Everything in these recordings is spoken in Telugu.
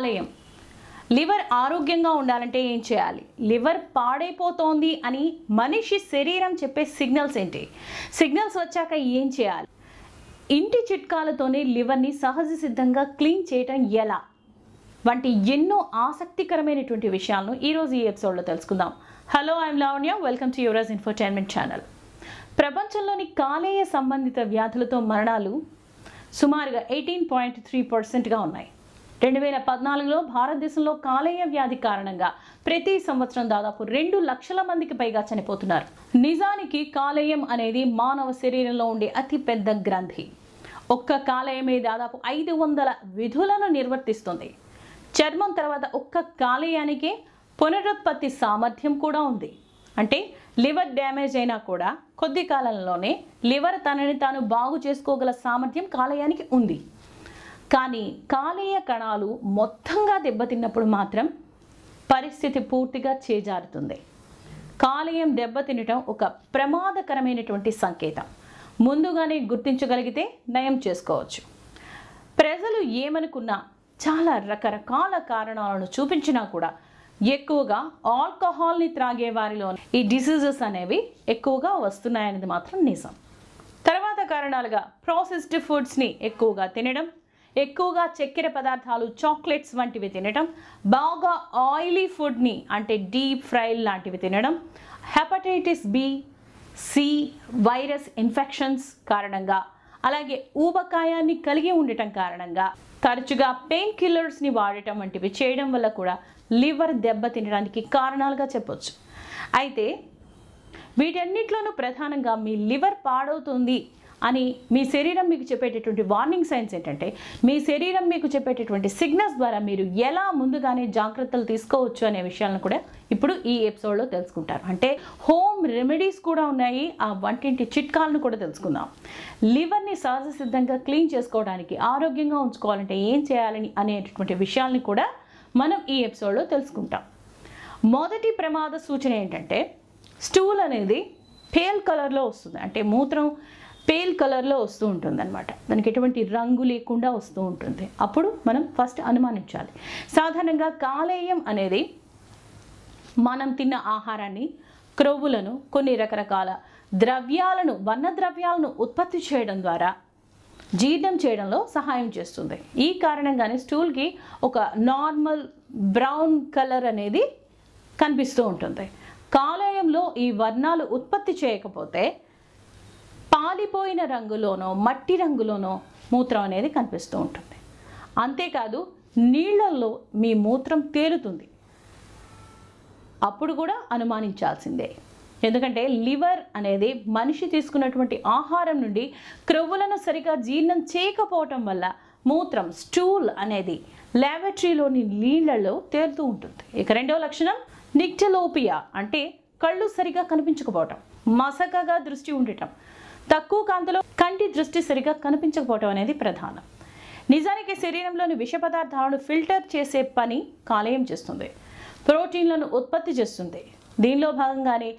కాలేయం. లివర్ ఆరోగ్యంగా ఉండాలంటే ఏం చేయాలి? లివర్ పాడైపోతోంది అని మనిషి శరీరం చెప్పే సిగ్నల్స్ ఏంటి? సిగ్నల్స్ వచ్చాక ఏం చేయాలి? ఇంటి చిట్కాలతోనే లివర్ని సహజ సిద్ధంగా క్లీన్ చేయటం ఎలా వంటి ఎన్నో ఆసక్తికరమైనటువంటి విషయాలను ఈరోజు ఈ ఎపిసోడ్లో తెలుసుకుందాం. Hello, I'm Lavanya. Welcome to Yuvraj infotainment channel. ప్రపంచంలోని కాలేయ సంబంధిత వ్యాధులతో మరణాలు సుమారుగా 18.3%గా ఉన్నాయి. 2014లో భారతదేశంలో కాలేయ వ్యాధి కారణంగా ప్రతి సంవత్సరం దాదాపు 2 లక్షల మందికి పైగా చనిపోతున్నారు. నిజానికి కాలేయం అనేది మానవ శరీరంలో ఉండే అతిపెద్ద గ్రంథి. ఒక్క కాలేయమే దాదాపు 500 విధులను నిర్వర్తిస్తుంది. చర్మం తర్వాత ఒక్క కాలేయానికే పునరుత్పత్తి సామర్థ్యం కూడా ఉంది. అంటే లివర్ డ్యామేజ్ అయినా కూడా కొద్ది కాలంలోనే లివర్ తనని తాను బాగు చేసుకోగల సామర్థ్యం కాలేయానికి ఉంది. కానీ కాలేయ కణాలు మొత్తంగా దెబ్బతిన్నప్పుడు మాత్రం పరిస్థితి పూర్తిగా చేజారుతుంది. కాలేయం దెబ్బతినటం ఒక ప్రమాదకరమైనటువంటి సంకేతం. ముందుగానే గుర్తించగలిగితే నయం చేసుకోవచ్చు. ప్రజలు ఏమనుకున్నా, చాలా రకరకాల కారణాలను చూపించినా కూడా ఎక్కువగా ఆల్కహాల్ని త్రాగే వారిలో ఈ డిసీజెస్ అనేవి ఎక్కువగా వస్తున్నాయనేది మాత్రం నిజం. తర్వాత కారణాలుగా ప్రాసెస్డ్ ఫుడ్స్ని ఎక్కువగా తినడం, ఎక్కువగా చక్కెర పదార్థాలు, చాక్లెట్స్ వంటివి తినడం, బాగా ఆయిలీ ఫుడ్ని అంటే డీప్ ఫ్రై లాంటివి తినడం, hepatitis B, C virus infections కారణంగా, అలాగే ఊబకాయాన్ని కలిగి ఉండటం కారణంగా, తరచుగా పెయిన్ కిల్లర్స్ని వాడటం వంటివి చేయడం వల్ల కూడా లివర్ దెబ్బ తినడానికి కారణాలుగా చెప్పొచ్చు. అయితే వీటన్నిటిలోనూ ప్రధానంగా మీ లివర్ పాడవుతుంది అని మీ శరీరం మీకు చెప్పేటటువంటి వార్నింగ్ సైన్స్ ఏంటంటే, మీ శరీరం మీకు చెప్పేటటువంటి సిగ్నల్స్ ద్వారా మీరు ఎలా ముందుగానే జాగ్రత్తలు తీసుకోవచ్చు అనే విషయాలను కూడా ఇప్పుడు ఈ ఎపిసోడ్లో తెలుసుకుంటారు. అంటే హోమ్ రెమెడీస్ కూడా ఉన్నాయి, ఆ వంటింటి చిట్కాలను కూడా తెలుసుకుందాం. లివర్ని సహజ సిద్ధంగా క్లీన్ చేసుకోవడానికి, ఆరోగ్యంగా ఉంచుకోవాలంటే ఏం చేయాలని అనేటటువంటి విషయాల్ని కూడా మనం ఈ ఎపిసోడ్లో తెలుసుకుంటాం. మొదటి ప్రమాద సూచన ఏంటంటే, స్టూల్ అనేది పేల్ కలర్లో వస్తుంది. అంటే మూత్రం పేల్ కలర్లో వస్తూ ఉంటుంది అనమాట. దానికి ఎటువంటి రంగు లేకుండా వస్తూ ఉంటుంది. అప్పుడు మనం ఫస్ట్ అనుమానించాలి. సాధారణంగా కాలేయం అనేది మనం తిన్న ఆహారాన్ని, క్రొవ్వులను, కొన్ని రకరకాల ద్రవ్యాలను, వర్ణద్రవ్యాలను ఉత్పత్తి చేయడం ద్వారా జీర్ణం చేయడంలో సహాయం చేస్తుంది. ఈ కారణంగానే స్టూల్కి ఒక నార్మల్ బ్రౌన్ కలర్ అనేది కనిపిస్తూ ఉంటుంది. కాలేయంలో ఈ వర్ణాలు ఉత్పత్తి చేయకపోతే పాలిపోయిన రంగులోనో, మట్టి రంగులోనో మూత్రం అనేది కనిపిస్తూ ఉంటుంది. అంతేకాదు, నీళ్ళల్లో మీ మూత్రం తేలుతుంది. అప్పుడు కూడా అనుమానించాల్సిందే. ఎందుకంటే లివర్ అనేది మనిషి తీసుకున్నటువంటి ఆహారం నుండి క్రొవ్వులను సరిగా జీర్ణం చేయకపోవటం వల్ల మూత్రం, స్టూల్ అనేది ల్యాబొరేటరీలోని నీళ్లలో తేలుతూ ఉంటుంది. ఇక రెండవ లక్షణం నిక్టలోపియా, అంటే కళ్ళు సరిగా కనిపించకపోవటం, మసకగా దృష్టి ఉండటం, తక్కువ కాంతిలో కంటి దృష్టి సరిగా కనిపించకపోవటం అనేది ప్రధానం. నిజానికి శరీరంలోని విష పదార్థాలను ఫిల్టర్ చేసే పని కాలేయం చేస్తుంది. ప్రోటీన్లను ఉత్పత్తి చేస్తుంది. దీనిలో భాగంగానే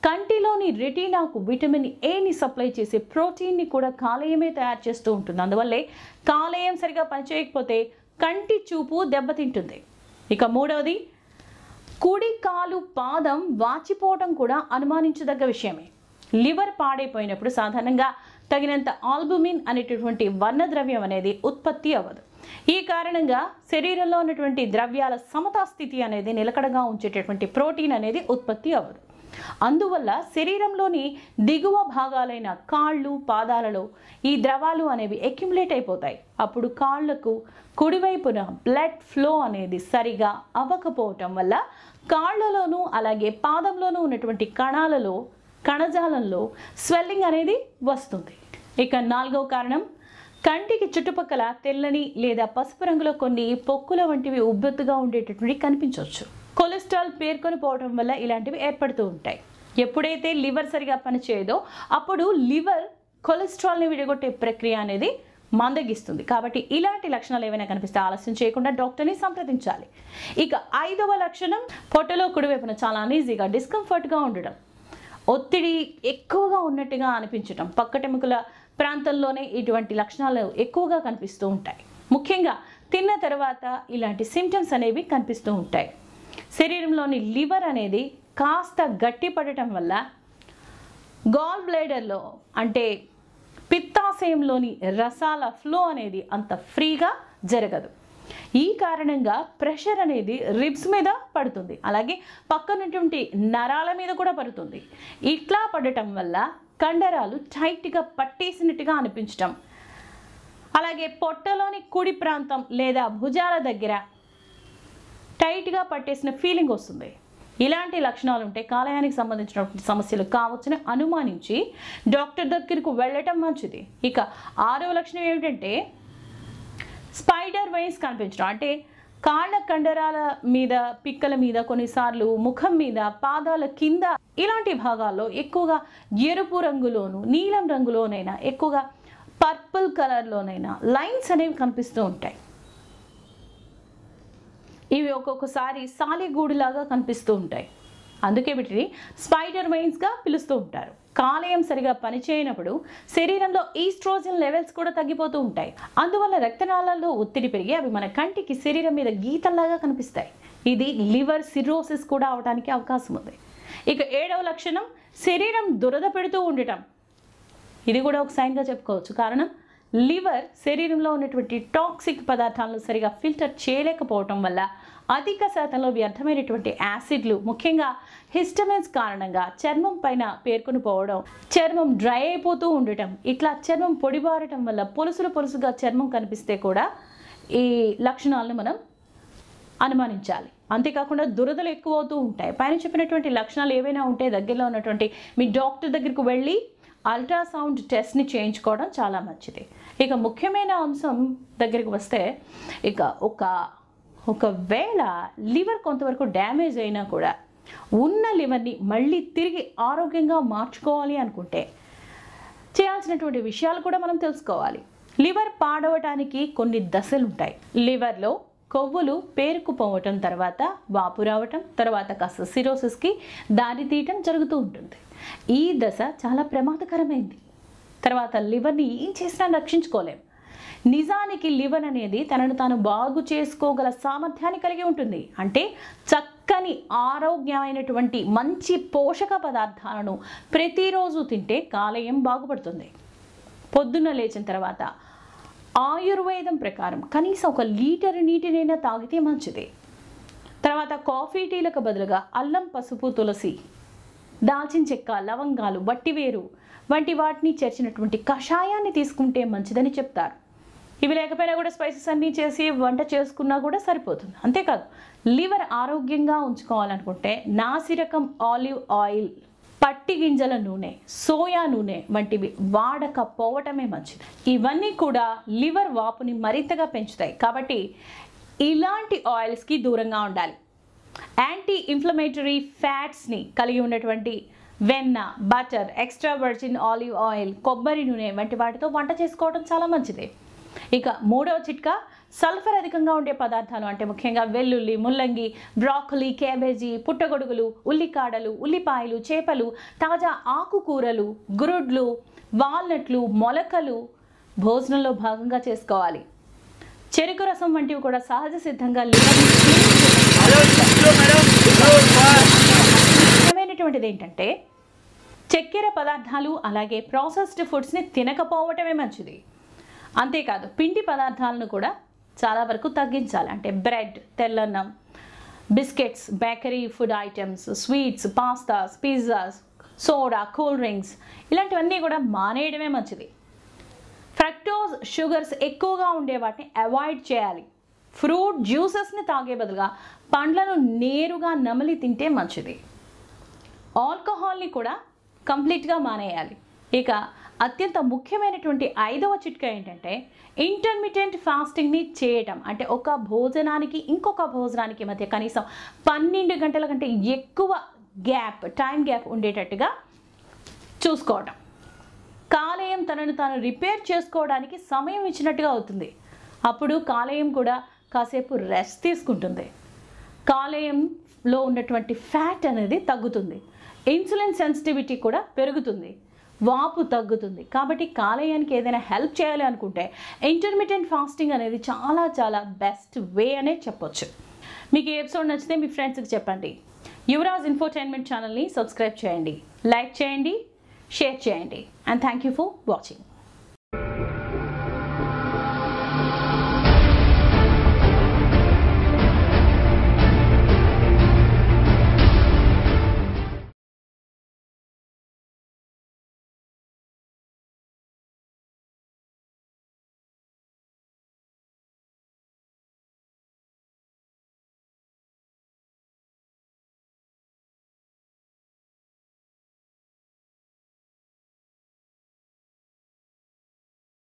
కంటిలోని రెటీనాకు విటమిన్ ఏని సప్లై చేసే ప్రోటీన్ని కూడా కాలేయమే తయారు చేస్తూ ఉంటుంది. అందువల్లే కాలేయం సరిగా పనిచేయకపోతే కంటి చూపు దెబ్బతింటుంది. ఇక మూడవది, కుడి కాలు పాదం వాచిపోవడం కూడా అనుమానించదగ్గ విషయమే. లివర్ పాడైపోయినప్పుడు సాధారణంగా తగినంత ఆల్బుమిన్ అనేటటువంటి వర్ణద్రవ్యం అనేది ఉత్పత్తి అవ్వదు. ఈ కారణంగా శరీరంలో ఉన్నటువంటి ద్రవ్యాల సమతాస్థితి అనేది నిలకడగా ఉంచేటటువంటి ప్రోటీన్ అనేది ఉత్పత్తి అవ్వదు. అందువల్ల శరీరంలోని దిగువ భాగాలైన కాళ్ళు, పాదాలలో ఈ ద్రవాలు అనేవి అక్యుములేట్ అయిపోతాయి. అప్పుడు కాళ్లకు కుడివైపున బ్లడ్ ఫ్లో అనేది సరిగా అవ్వకపోవటం వల్ల కాళ్లలోనూ అలాగే పాదంలోనూ ఉన్నటువంటి కణజాలంలో స్వెల్లింగ్ అనేది వస్తుంది. ఇక నాలుగవ కారణం, కంటికి చుట్టుపక్కల తెల్లని లేదా పసుపు రంగులో కొన్ని పొక్కుల వంటివి ఉబ్బెత్తుగా ఉండేటటువంటి కనిపించవచ్చు. కొలెస్ట్రాల్ పేర్కొని పోవడం వల్ల ఇలాంటివి ఏర్పడుతూ ఉంటాయి. ఎప్పుడైతే లివర్ సరిగా పనిచేయదో అప్పుడు లివర్ కొలెస్ట్రాల్ని విడగొట్టే ప్రక్రియ అనేది మందగిస్తుంది. కాబట్టి ఇలాంటి లక్షణాలు ఏమైనా కనిపిస్తే ఆలస్యం చేయకుండా డాక్టర్ని సంప్రదించాలి. ఇక ఐదవ లక్షణం, పొట్టలో కుడివైపున చాలా అనీజీగా, డిస్కంఫర్ట్గా ఉండడం, ఒత్తిడి ఎక్కువగా ఉన్నట్టుగా అనిపించడం, పక్కటెముకల ప్రాంతంలోనే ఇటువంటి లక్షణాలు ఎక్కువగా కనిపిస్తూ ఉంటాయి. ముఖ్యంగా తిన్న తర్వాత ఇలాంటి సిమ్టమ్స్ అనేవి కనిపిస్తూ ఉంటాయి. శరీరంలోని లివర్ అనేది కాస్త గట్టిపడటం వల్ల గాల్ బ్లేడర్లో అంటే పిత్తాశయంలోని రసాల ఫ్లో అనేది అంత ఫ్రీగా జరగదు. ఈ కారణంగా ప్రెషర్ అనేది రిబ్స్ మీద పడుతుంది, అలాగే పక్కనటువంటి నరాల మీద కూడా పడుతుంది. ఇట్లా పడటం వల్ల కండరాలు టైట్గా పట్టేసినట్టుగా అనిపించటం, అలాగే పొట్టలోని కుడి ప్రాంతం లేదా భుజాల దగ్గర టైట్గా పట్టేసిన ఫీలింగ్ వస్తుంది. ఇలాంటి లక్షణాలు ఉంటే కాలేయానికి సంబంధించినటువంటి సమస్యలు కావచ్చని అనుమానించి డాక్టర్ దగ్గరకు వెళ్ళటం మంచిది. ఇక 6వ లక్షణం ఏమిటంటే స్పైడర్ వెయిన్స్ కనిపించడం. అంటే కాళ్ళ కండరాల మీద, పిక్కల మీద, కొన్నిసార్లు ముఖం మీద, పాదాల కింద ఇలాంటి భాగాల్లో ఎక్కువగా ఎరుపు రంగులోను, నీలం రంగులోనైనా, ఎక్కువగా పర్పుల్ కలర్లోనైనా లైన్స్ అనేవి కనిపిస్తూ ఉంటాయి. ఇవి ఒక్కొక్కసారి సాలెగూడులాగా కనిపిస్తూ ఉంటాయి. అందుకే వీటిని స్పైడర్ వెయిన్స్గా పిలుస్తూ ఉంటారు. కాలేయం సరిగా పనిచేయనప్పుడు శరీరంలో ఈస్ట్రోజన్ లెవెల్స్ కూడా తగ్గిపోతూ ఉంటాయి. అందువల్ల రక్తనాళాల్లో ఒత్తిడి పెరిగి అవి మన కంటికి శరీరం మీద గీతల్లాగా కనిపిస్తాయి. ఇది లివర్ సిరోసిస్ కూడా అవడానికి అవకాశం ఉంది. ఇక 7వ లక్షణం శరీరం దురద పెడుతూ ఉండటం. ఇది కూడా ఒక సైన్గా చెప్పుకోవచ్చు. కారణం లివర్ శరీరంలో ఉన్నటువంటి టాక్సిక్ పదార్థాలను సరిగా ఫిల్టర్ చేయలేకపోవటం వల్ల అధిక శాతంలో వ్యర్థమైనటువంటి యాసిడ్లు, ముఖ్యంగా హిస్టమిన్స్ కారణంగా చర్మం పైన పేర్కొని పోవడం, చర్మం డ్రై అయిపోతూ ఉండటం, ఇట్లా చర్మం పొడిబారటం వల్ల పొలుసుగా చర్మం కనిపిస్తే కూడా ఈ లక్షణాలను మనం అనుమానించాలి. అంతేకాకుండా దురదలు ఎక్కువ అవుతూ ఉంటాయి. పైన చెప్పినటువంటి లక్షణాలు ఏవైనా ఉంటే దగ్గరలో ఉన్నటువంటి మీ డాక్టర్ దగ్గరకు వెళ్ళి అల్ట్రాసౌండ్ టెస్ట్ని చేయించుకోవడం చాలా మంచిది. ఇక ముఖ్యమైన అంశం దగ్గరికి వస్తే, ఇక ఒకవేళ లివర్ కొంతవరకు డ్యామేజ్ అయినా కూడా ఉన్న లివర్ని మళ్ళీ తిరిగి ఆరోగ్యంగా మార్చుకోవాలి అనుకుంటే చేయాల్సినటువంటి విషయాలు కూడా మనం తెలుసుకోవాలి. లివర్ పాడవటానికి కొన్ని దశలు ఉంటాయి. లివర్లో కొవ్వులు పేరుకుపోవటం, తర్వాత వాపు రావటం, తర్వాత కాస్త సిరోసిస్కి దారి తీయటం జరుగుతూ ఉంటుంది. ఈ దశ చాలా ప్రమాదకరమైంది. తర్వాత లివర్ని ఏం చేసినా రక్షించుకోలేం. నిజానికి లివర్ అనేది తనను తాను బాగు చేసుకోగల సామర్థ్యాన్ని కలిగి ఉంటుంది. అంటే చక్కని ఆరోగ్యమైనటువంటి మంచి పోషక పదార్థాలను ప్రతిరోజు తింటే కాలేయం బాగుపడుతుంది. పొద్దున్న లేచిన తర్వాత ఆయుర్వేదం ప్రకారం కనీసం 1 లీటర్ నీటినైనా తాగితే మంచిది. తర్వాత కాఫీ, టీలకు బదులుగా అల్లం, పసుపు, తులసి, దాల్చిన చెక్క, లవంగాలు, వట్టివేరు వంటి వాటిని చేర్చినటువంటి కషాయాన్ని తీసుకుంటే మంచిదని చెప్తారు. ఇవి లేకపోయినా కూడా స్పైసెస్ అన్నీ చేసి వంట చేసుకున్నా కూడా సరిపోతుంది. అంతేకాదు, లివర్ ఆరోగ్యంగా ఉంచుకోవాలనుకుంటే నాసిరకం ఆలివ్ ఆయిల్, పట్టి గింజల నూనె, సోయా నూనె వంటివి వాడకపోవటమే మంచిది. ఇవన్నీ కూడా లివర్ వాపుని మరింతగా పెంచుతాయి. కాబట్టి ఇలాంటి ఆయిల్స్కి దూరంగా ఉండాలి. యాంటీ ఇన్ఫ్లమేటరీ ఫ్యాట్స్ని కలిగి ఉన్నటువంటి వెన్న, butter, extra virgin olive oil, కొబ్బరి నూనె వంటి వాటితో వంట చేసుకోవడం చాలా మంచిది. ఇక 3వ చిట్కా, సల్ఫర్ అధికంగా ఉండే పదార్థాలు అంటే ముఖ్యంగా వెల్లుల్లి, ముల్లంగి, బ్రాకలీ, క్యాబేజీ, పుట్టగొడుగులు, ఉల్లికాడలు, ఉల్లిపాయలు, చేపలు, తాజా ఆకుకూరలు, గురుడ్లు, వాల్నట్లు, మొలకలు భోజనంలో భాగంగా చేసుకోవాలి. చెరుకు రసం వంటివి కూడా సహజ సిద్ధంగా ముఖ్యమైనటువంటిది ఏంటంటే చక్కెర పదార్థాలు అలాగే ప్రాసెస్డ్ ఫుడ్స్ని తినకపోవటమే మంచిది. అంతేకాదు, పిండి పదార్థాలను కూడా చాలా వరకు తగ్గించాలి. అంటే బ్రెడ్, తెల్లన్నం, biscuits, bakery food items, sweets, pastas, pizzas, soda, cool drinks ఇలాంటివన్నీ కూడా మానేయడమే మంచిది. ఫ్రక్టోజ్ షుగర్స్ ఎక్కువగా ఉండే వాటిని అవాయిడ్ చేయాలి. ఫ్రూట్ జ్యూసెస్ని తాగే బదులుగా పండ్లను నేరుగా నమిలి తింటే మంచిది. ఆల్కహాల్ని కూడా కంప్లీట్గా మానేయాలి. ఇక అత్యంత ముఖ్యమైనటువంటి 5వ చిట్కా ఏంటంటే ఇంటర్మిటెంట్ ఫాస్టింగ్ని చేయటం. అంటే ఒక భోజనానికి ఇంకొక భోజనానికి మధ్య కనీసం 12 గంటల కంటే ఎక్కువ టైం గ్యాప్ ఉండేటట్టుగా చూసుకోవటం. కాలేయం తనను తాను రిపేర్ చేసుకోవడానికి సమయం ఇచ్చినట్టుగా అవుతుంది. అప్పుడు కాలేయం కూడా కాసేపు రెస్ట్ తీసుకుంటుంది. కాలేయంలో ఉన్నటువంటి ఫ్యాట్ అనేది తగ్గుతుంది. ఇన్సులిన్ సెన్సిటివిటీ కూడా పెరుగుతుంది. వాపు తగ్గుతుంది. కాబట్టి కాలేయానికి ఏదైనా హెల్ప్ చేయాలి అనుకుంటే ఇంటర్మిటెంట్ ఫాస్టింగ్ అనేది చాలా చాలా బెస్ట్ వే అనే చెప్పొచ్చు. మీకు ఈ ఎపిసోడ్ నచ్చితే మీ ఫ్రెండ్స్కి చెప్పండి. యువరాజ్ ఇన్ఫోటైన్మెంట్ ఛానల్ని సబ్స్క్రైబ్ చేయండి, లైక్ చేయండి, షేర్ చేయండి. And thank you for watching.